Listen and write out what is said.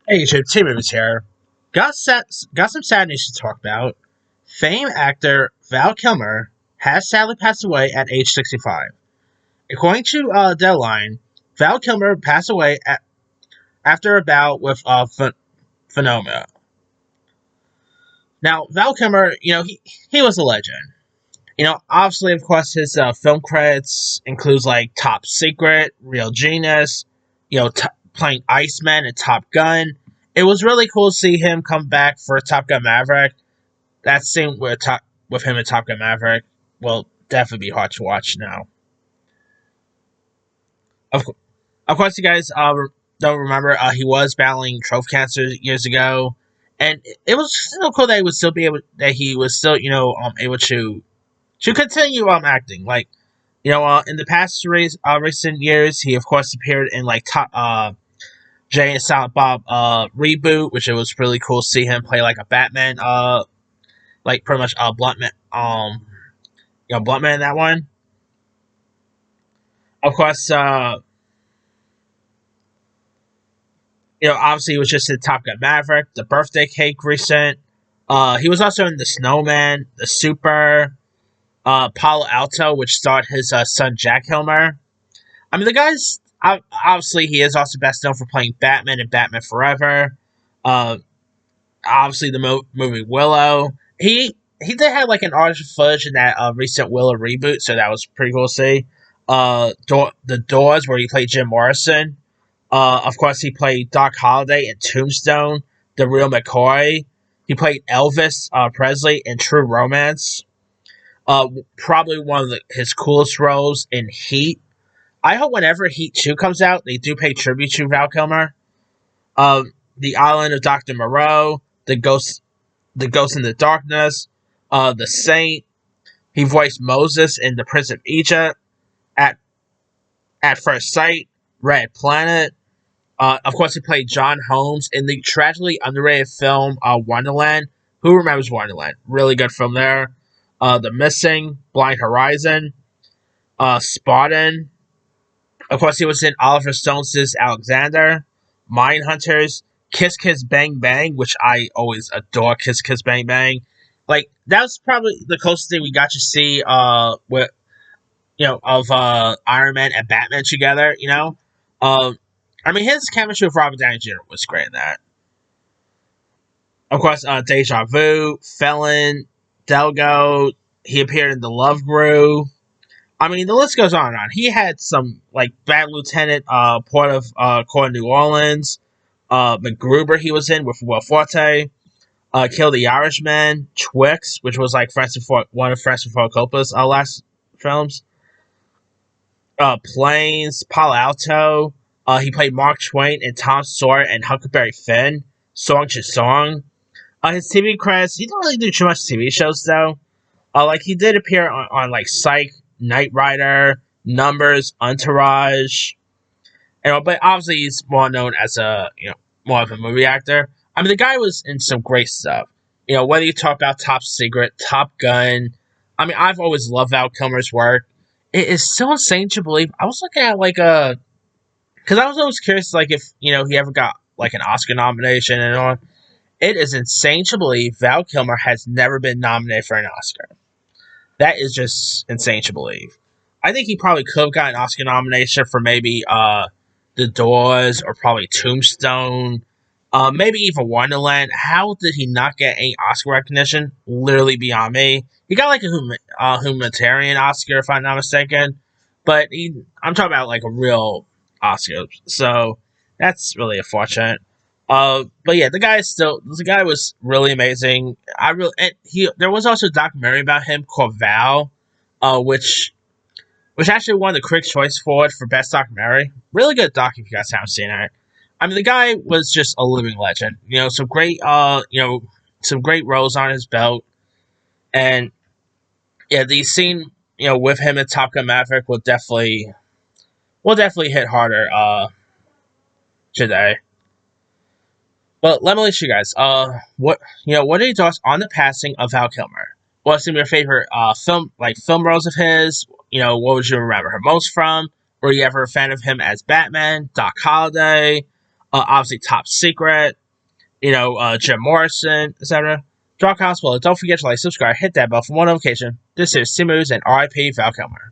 Hey, YouTube, Tim Rivers here. Got some sad news to talk about. Famed actor Val Kilmer has sadly passed away at age 65. According to Deadline, Val Kilmer passed away after a bout with phenomena. Now, Val Kilmer, he was a legend. Obviously, of course, his film credits includes like Top Secret, Real Genius, playing Iceman and Top Gun. It was really cool to see him come back for Top Gun Maverick. That scene with him in Top Gun Maverick will definitely be hard to watch now. Of, of course, you guys don't remember he was battling throat cancer years ago, and it was still cool that he was still able to continue acting. Like in the past recent years, he of course appeared in like Jay and Silent Bob reboot, which it was really cool to see him play like a Batman, like pretty much Bluntman, Bluntman in that one. Of course, obviously he was just in Top Gun Maverick, the Birthday Cake recent. He was also in The Snowman, The Super, Palo Alto, which starred his son Jack Kilmer. I mean, the guy's obviously he is also best known for playing Batman in Batman Forever. Uh, Obviously the movie Willow. He did have like an artist footage in that recent Willow reboot, so that was pretty cool to see. The Doors, where he played Jim Morrison. Of course, he played Doc Holliday in Tombstone. The Real McCoy. He played Elvis Presley in True Romance. Probably one of his coolest roles in Heat. I hope whenever Heat 2 comes out, they do pay tribute to Val Kilmer. The Island of Dr. Moreau, the Ghost in the Darkness, the Saint. He voiced Moses in The Prince of Egypt, at at First Sight, Red Planet. Of course, he played John Holmes in the tragically underrated film Wonderland. Who remembers Wonderland? Really good film there. The Missing, Blind Horizon, Spartan. Of course, he was in Oliver Stone's Alexander, Mindhunters, Kiss Kiss Bang Bang, which I always adore. Kiss Kiss Bang Bang, like that was probably the closest thing we got to see with of Iron Man and Batman together. I mean his chemistry with Robert Downey Jr. was great in that. Of course, Deja Vu, Felon, Delgo. He appeared in The Love Grew. I mean, the list goes on and on. He had some like Bad Lieutenant, Port of Court of New Orleans, MacGruber. He was in with Will Forte. Kill the Irishman, Twix, which was like one of Francis Ford Coppola's last films. Planes, Palo Alto. He played Mark Twain and Tom Sawyer and Huckleberry Finn. Song to Song. His TV credits. He didn't really do too much TV shows though. Like he did appear on like Psych, Knight Rider, Numbers, Entourage. But obviously he's more known as a more of a movie actor. I mean, the guy was in some great stuff. Whether you talk about Top Secret, Top Gun. I mean, I've always loved Val Kilmer's work. It is so insane to believe. I was looking at like a, because I was always curious, like if he ever got like an Oscar nomination and all. It is insane to believe Val Kilmer has never been nominated for an Oscar. That is just insane to believe. I think he probably could have got an Oscar nomination for maybe The Doors or probably Tombstone, maybe even Wonderland. How did he not get any Oscar recognition? Literally beyond me. He got like a humanitarian Oscar, if I'm not mistaken, but I'm talking about like a real Oscar. So that's really unfortunate. But yeah, the guy was really amazing. There was also a documentary about him called Val, which actually won the Critics' Choice Award for Best Documentary. Really good doc if you guys haven't seen it. I mean, the guy was just a living legend. Some great roles on his belt, and yeah, the scene with him in Top Gun Maverick will definitely hit harder today. But let me let you guys. What are your thoughts on the passing of Val Kilmer? What's some of your favorite film roles of his? What would you remember her most from? Were you ever a fan of him as Batman, Doc Holliday, Obviously, Top Secret, Jim Morrison, etc. Drop comments below. Don't forget to like, subscribe, hit that bell for more notification. This is Simus and RIP Val Kilmer.